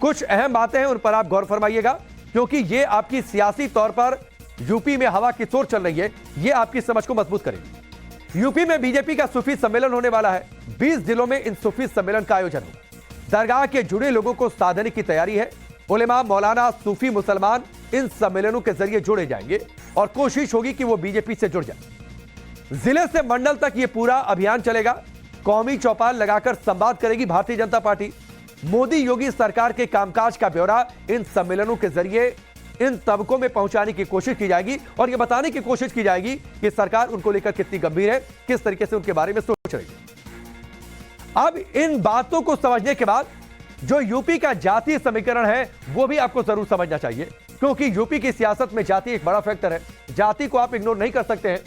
कुछ अहम बातें हैं, उन पर आप गौर फरमाइएगा, क्योंकि ये आपकी सियासी तौर पर यूपी में हवा की चोट चल रही है, ये आपकी समझ को मजबूत करेगी। यूपी में बीजेपी का सूफी सम्मेलन होने वाला है। 20 जिलों में इन सूफी सम्मेलन का आयोजन होगा। दरगाह के जुड़े लोगों को साधने की तैयारी है। उलेमा, मौलाना, सूफी मुसलमान इन सम्मेलनों के जरिए जोड़े जाएंगे और कोशिश होगी कि वो बीजेपी से जुड़ जाए। जिले से मंडल तक ये पूरा अभियान चलेगा। कौमी चौपाल लगाकर संवाद करेगी भारतीय जनता पार्टी। मोदी योगी सरकार के कामकाज का ब्यौरा इन सम्मेलनों के जरिए इन तबकों में पहुंचाने की कोशिश की जाएगी और यह बताने की कोशिश की जाएगी कि सरकार उनको लेकर कितनी गंभीर है, किस तरीके से उनके बारे में सोच रही है। अब इन बातों को समझने के बाद जो यूपी का जातीय समीकरण है वो भी आपको जरूर समझना चाहिए, क्योंकि यूपी की सियासत में जाति एक बड़ा फैक्टर है। जाति को आप इग्नोर नहीं कर सकते हैं।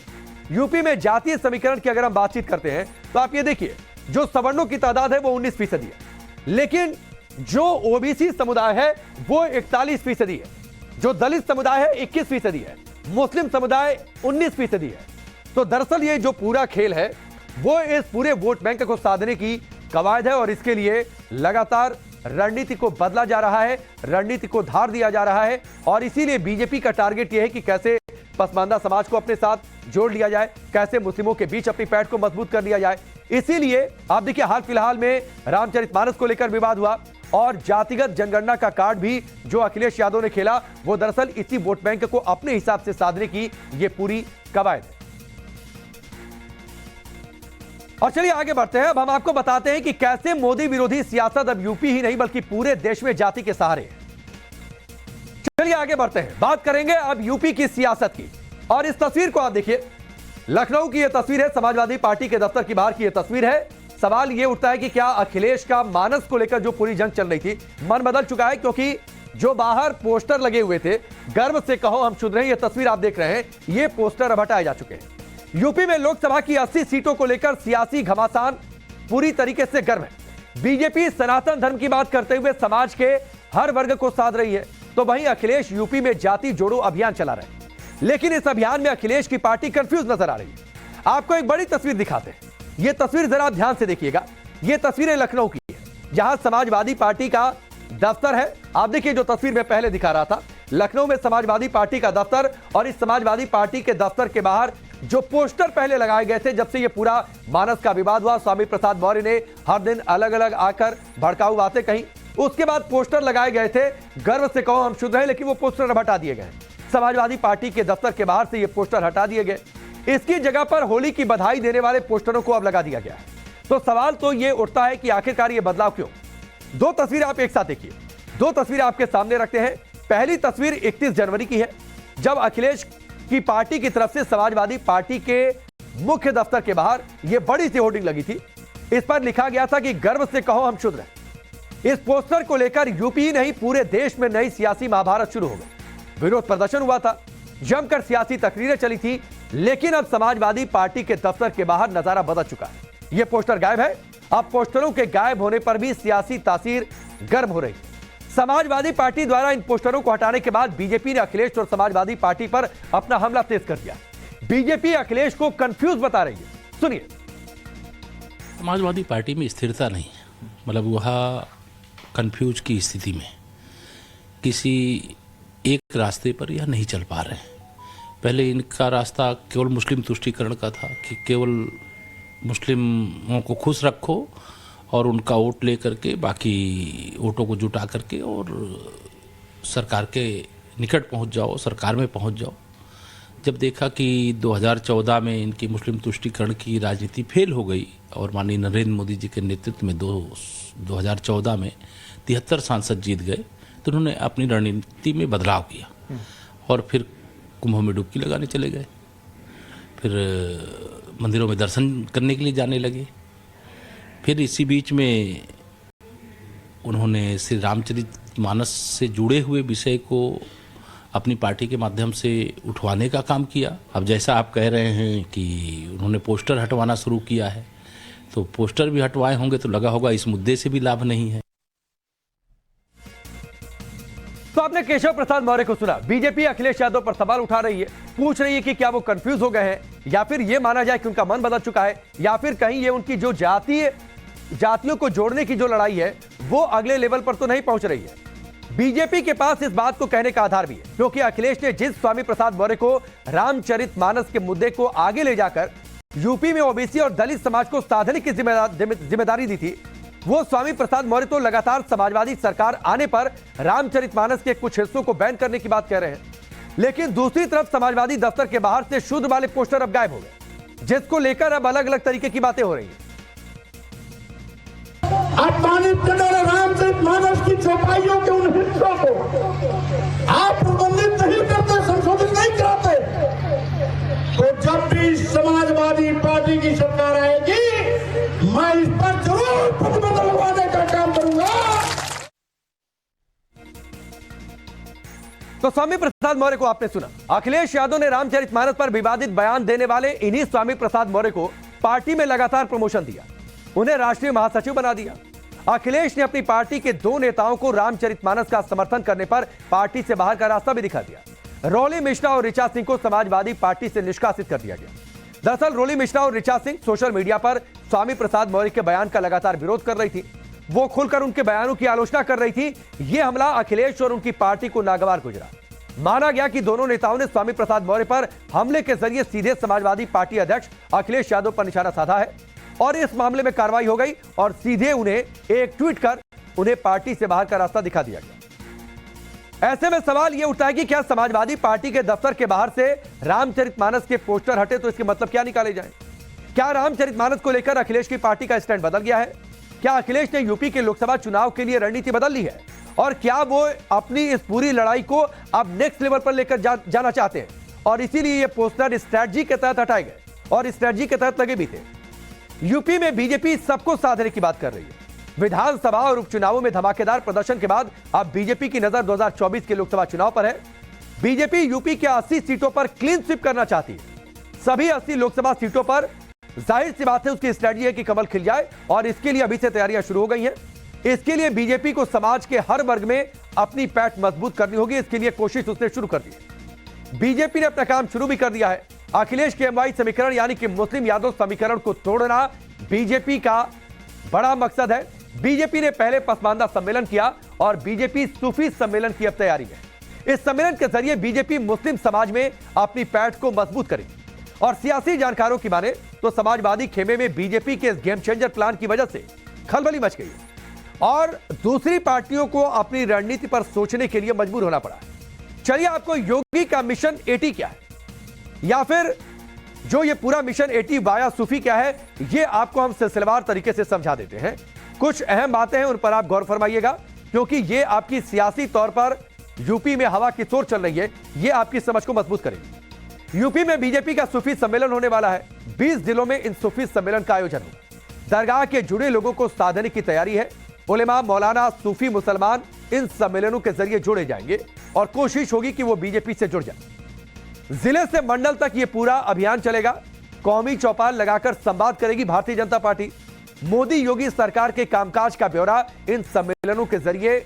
यूपी में जातीय समीकरण की अगर हम बातचीत करते हैं तो आप ये देखिए, जो सवर्णों की तादाद है वो 19% है, लेकिन जो ओबीसी समुदाय है वो 41% है, जो दलित समुदाय है 21% है, मुस्लिम समुदाय 19% है। तो दरअसल ये जो पूरा खेल है वो इस पूरे वोट बैंक को साधने की कवायद है और इसके लिए लगातार रणनीति को बदला जा रहा है, रणनीति को धार दिया जा रहा है और इसीलिए बीजेपी का टारगेट यह है कि कैसे पसमानदा समाज को अपने साथ जोड़ लिया जाए, कैसे मुस्लिमों के बीच अपनी पैठ को मजबूत कर लिया जाए। इसीलिए आप देखिए, हाल फिलहाल में रामचरितमानस को लेकर विवाद हुआ और जातिगत जनगणना का कार्ड भी जो अखिलेश यादव ने खेला वो दरअसल इसी वोट बैंक को अपने हिसाब से साधने की ये पूरी कवायद है। और चलिए आगे बढ़ते हैं। अब हम आपको बताते हैं कि कैसे मोदी विरोधी सियासत अब यूपी ही नहीं बल्कि पूरे देश में जाति के सहारे है। चलिए आगे बढ़ते हैं, बात करेंगे अब यूपी की सियासत की। और इस तस्वीर को आप देखिए, लखनऊ की यह तस्वीर है, समाजवादी पार्टी के दफ्तर की बाहर की यह तस्वीर है। सवाल यह उठता है कि क्या अखिलेश का मानस को लेकर जो पूरी जंग चल रही थी, मन बदल चुका है? क्योंकि जो बाहर पोस्टर लगे हुए थे, गर्व से कहो हम शुद्ध हैं, यह तस्वीर आप देख रहे हैं, ये पोस्टर अब हटाए जा चुके हैं। यूपी में लोकसभा की 80 सीटों को लेकर सियासी घमासान पूरी तरीके से गर्म है। बीजेपी सनातन धर्म की बात करते हुए समाज के हर वर्ग को साध रही है, तो वहीं अखिलेश यूपी में जाति जोड़ो अभियान चला रहे हैं। लेकिन इस अभियान में अखिलेश की पार्टी कंफ्यूज नजर आ रही है। आपको एक बड़ी तस्वीर दिखाते हैं, यह तस्वीर जरा ध्यान से देखिएगा। यह तस्वीर लखनऊ की है, जहां समाजवादी पार्टी का दफ्तर है। आप देखिए, जो तस्वीर मैं पहले दिखा रहा था, लखनऊ में समाजवादी पार्टी का दफ्तर और इस समाजवादी पार्टी के दफ्तर के बाहर जो पोस्टर पहले लगाए गए थे, जब से ये पूरा मानस का विवाद हुआ, स्वामी प्रसाद मौर्य ने हर दिन अलग अलग आकर भड़काऊ बातें कही, उसके बाद पोस्टर लगाए गए थे, गर्व से कहो हम शुद्ध हैं, लेकिन वो पोस्टर अब हटा दिए गए। समाजवादी पार्टी के दफ्तर के बाहर से ये पोस्टर हटा दिए गए। इसकी जगह पर होली की बधाई देने वाले पोस्टरों को अब लगा दिया गया है। तो सवाल तो ये उठता है कि आखिरकार ये बदलाव क्यों? दो तस्वीरें आप एक साथ देखिए, दो तस्वीरें आपके सामने रखते हैं। पहली तस्वीर 31 जनवरी की है, जब अखिलेश की पार्टी की तरफ से समाजवादी पार्टी के मुख्य दफ्तर के बाहर यह बड़ी सी होर्डिंग लगी थी। इस पर लिखा गया था कि गर्व से कहो हम शुद्ध हैं। इस पोस्टर को लेकर यूपी ही नहीं पूरे देश में नई सियासी महाभारत शुरू हो गई। विरोध प्रदर्शन हुआ था, जमकर सियासी तकरीरें चली थी, लेकिन अब समाजवादी पार्टी के दफ्तर के बाहर नजारा बदल चुका है। यह पोस्टर गायब है। अब पोस्टरों के गायब होने पर भी सियासी तासीर गर्म हो रही है। समाजवादी पार्टी द्वारा इन पोस्टरों को हटाने के बाद बीजेपी ने अखिलेश और समाजवादी पार्टी पर अपना हमला तेज कर दिया। बीजेपी अखिलेश को कंफ्यूज बता रही है, सुनिए। समाजवादी पार्टी में स्थिरता नहीं है, मतलब वह कंफ्यूज की स्थिति में किसी एक रास्ते पर यह नहीं चल पा रहे हैं। पहले इनका रास्ता केवल मुस्लिम तुष्टीकरण का था कि केवल मुस्लिमों को खुश रखो और उनका वोट ले करके बाकी वोटों को जुटा करके और सरकार के निकट पहुंच जाओ, सरकार में पहुंच जाओ। जब देखा कि 2014 में इनकी मुस्लिम तुष्टीकरण की राजनीति फेल हो गई और माननीय नरेंद्र मोदी जी के नेतृत्व में 2014 में 73 सांसद जीत गए, तो उन्होंने अपनी रणनीति में बदलाव किया और फिर कुंभों में डुबकी लगाने चले गए, फिर मंदिरों में दर्शन करने के लिए जाने लगे। फिर इसी बीच में उन्होंने श्री रामचरितमानस से जुड़े हुए विषय को अपनी पार्टी के माध्यम से उठवाने का काम किया। अब जैसा आप कह रहे हैं कि उन्होंने पोस्टर हटवाना शुरू किया है, तो पोस्टर भी हटवाए होंगे तो लगा होगा इस मुद्दे से भी लाभ नहीं है। तो आपने केशव प्रसाद मौर्य को सुना। बीजेपी अखिलेश यादव पर सवाल उठा रही है, पूछ रही है कि क्या वो कंफ्यूज हो गए हैं या फिर ये माना जाए कि उनका मन बदल चुका है, या फिर कहीं ये उनकी जो जातियों को जोड़ने की जो लड़ाई है वो अगले लेवल पर तो नहीं पहुंच रही है। बीजेपी के पास इस बात को कहने का आधार भी है, क्योंकि अखिलेश ने जिस स्वामी प्रसाद मौर्य को रामचरितमानस के मुद्दे को आगे ले जाकर यूपी में ओबीसी और दलित समाज को साधने की जिम्मेदारी दी थी, वो स्वामी प्रसाद मौर्य तो लगातार समाजवादी सरकार आने पर रामचरितमानस के कुछ हिस्सों को बैन करने की बात कह रहे हैं। लेकिन दूसरी तरफ समाजवादी दफ्तर के बाहर से शुद्ध वाले पोस्टर अब गायब हो गए, जिसको लेकर अब अलग अलग तरीके की बातें हो रही हैं। अपमानित करने वाले रामचरितमानस की चौपाइयों के उन हिस्सों को आप प्रबंधित नहीं करते, संशोधित नहीं कराते, तो जब भी समाजवादी पार्टी की सरकार आएगी मैं इस पर जरूर प्रतिबंध लगवाने का काम करूंगा। तो स्वामी प्रसाद मौर्य को आपने सुना। अखिलेश यादव ने रामचरितमानस पर विवादित बयान देने वाले इन्हीं स्वामी प्रसाद मौर्य को पार्टी में लगातार प्रमोशन दिया, उन्हें राष्ट्रीय महासचिव बना दिया। अखिलेश ने अपनी पार्टी के 2 नेताओं को रामचरितमानस का समर्थन करने पर पार्टी से बाहर का रास्ता भी दिखा दिया। रोली मिश्रा और ऋचा सिंह को समाजवादी पार्टी से निष्कासित कर दिया गया। दरअसल रोली मिश्रा और ऋचा सिंह सोशल मीडिया पर स्वामी प्रसाद मौर्य के बयान का लगातार विरोध कर रही थी। वो खुलकर उनके बयानों की आलोचना कर रही थी। यह हमला अखिलेश और उनकी पार्टी को नागवार गुजरा। माना गया कि दोनों नेताओं ने स्वामी प्रसाद मौर्य पर हमले के जरिए सीधे समाजवादी पार्टी अध्यक्ष अखिलेश यादव पर निशाना साधा है और इस मामले में कार्रवाई हो गई और सीधे उन्हें एक ट्वीट कर उन्हें पार्टी से बाहर का रास्ता दिखा दिया गया। ऐसे में सवाल यह उठता है कि क्या समाजवादी पार्टी के दफ्तर के बाहर से रामचरितमानस के पोस्टर हटे तो इसके मतलब क्या निकाले जाए? क्या रामचरितमानस को लेकर अखिलेश की पार्टी का स्टैंड बदल गया है? क्या अखिलेश ने यूपी के लोकसभा चुनाव के लिए रणनीति बदल ली है और क्या वो अपनी इस पूरी लड़ाई को अब नेक्स्ट लेवल पर लेकर जाना चाहते हैं और इसीलिए ये पोस्टर स्ट्रैटेजी के तहत हटाए गए और स्ट्रैटेजी के तहत लगे भी थे? यूपी में बीजेपी सबको साधने की बात कर रही है। विधानसभा और उपचुनावों में धमाकेदार प्रदर्शन के बाद अब बीजेपी की नजर 2024 के लोकसभा चुनाव पर है। बीजेपी यूपी के 80 सीटों पर क्लीन स्वीप करना चाहती है। सभी 80 लोकसभा सीटों पर जाहिर सी बात है उसकी स्ट्रैटेजी है कि कमल खिल जाए और इसके लिए अभी से तैयारियां शुरू हो गई हैं। इसके लिए बीजेपी को समाज के हर वर्ग में अपनी पैठ मजबूत करनी होगी। इसके लिए कोशिश उसने शुरू कर दी है। बीजेपी ने अपना काम शुरू भी कर दिया है। अखिलेश के एमवाई समीकरण यानी कि मुस्लिम यादव समीकरण को तोड़ना बीजेपी का बड़ा मकसद है। बीजेपी ने पहले पसमानदा सम्मेलन किया और बीजेपी सूफी सम्मेलन की अब तैयारी है। इस सम्मेलन के जरिए बीजेपी मुस्लिम समाज में अपनी पैठ को मजबूत करेगी और सियासी जानकारों की माने तो समाजवादी खेमे में बीजेपी के गेम चेंजर प्लान की वजह से खलबली मच गई है और दूसरी पार्टियों को अपनी रणनीति पर सोचने के लिए मजबूर होना पड़ा। चलिए आपको योगी का मिशन 80 क्या है या फिर जो ये पूरा मिशन 80 वाया सूफी क्या है, ये आपको हम सिलसिलेवार तरीके से समझा देते हैं। कुछ अहम बातें हैं, उन पर आप गौर फरमाइएगा क्योंकि ये आपकी सियासी तौर पर यूपी में हवा की चोट चल रही है, ये आपकी समझ को मजबूत करेगी। यूपी में बीजेपी का सूफी सम्मेलन होने वाला है। 20 जिलों में इन सूफी सम्मेलन का आयोजन होगा। दरगाह के जुड़े लोगों को साधने की तैयारी है। उलेमा, मौलाना, सूफी मुसलमान इन सम्मेलनों के जरिए जोड़े जाएंगे और कोशिश होगी कि वो बीजेपी से जुड़ जाए। जिले से मंडल तक ये पूरा अभियान चलेगा। कौमी चौपाल लगाकर संवाद करेगी भारतीय जनता पार्टी। मोदी योगी सरकार के कामकाज का ब्यौरा इन सम्मेलनों के जरिए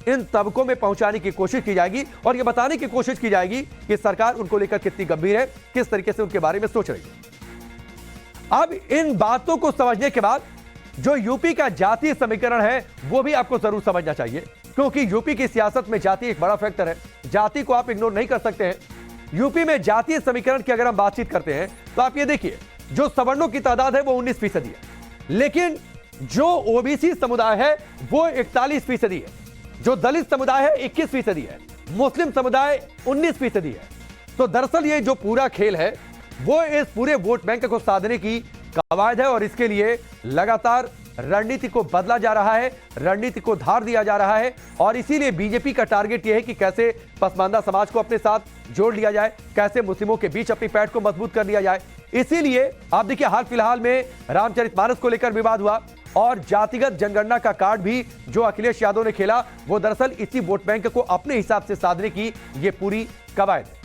इन तबकों में पहुंचाने की कोशिश की जाएगी और यह बताने की कोशिश की जाएगी कि सरकार उनको लेकर कितनी गंभीर है, किस तरीके से उनके बारे में सोच रही है। अब इन बातों को समझने के बाद जो यूपी का जातीय समीकरण है वो भी आपको जरूर समझना चाहिए क्योंकि यूपी की सियासत में जाति एक बड़ा फैक्टर है। जाति को आप इग्नोर नहीं कर सकते हैं। यूपी में जातीय समीकरण की अगर हम बातचीत करते हैं तो आप ये देखिए, जो सवर्णों की तादाद है वो 19% है, लेकिन जो ओबीसी समुदाय है वो 41% है, जो दलित समुदाय है 21% है, मुस्लिम समुदाय 19% है। तो दरअसल ये जो पूरा खेल है वो इस पूरे वोट बैंक को साधने की कवायद है और इसके लिए लगातार रणनीति को बदला जा रहा है, रणनीति को धार दिया जा रहा है और इसीलिए बीजेपी का टारगेट यह है कि कैसे पसमानदा समाज को अपने साथ जोड़ लिया जाए, कैसे मुस्लिमों के बीच अपनी पैठ को मजबूत कर लिया जाए। इसीलिए आप देखिए हाल फिलहाल में रामचरितमानस को लेकर विवाद हुआ और जातिगत जनगणना का कार्ड भी जो अखिलेश यादव ने खेला वो दरअसल इसी वोट बैंक को अपने हिसाब से साधने की ये पूरी कवायद है।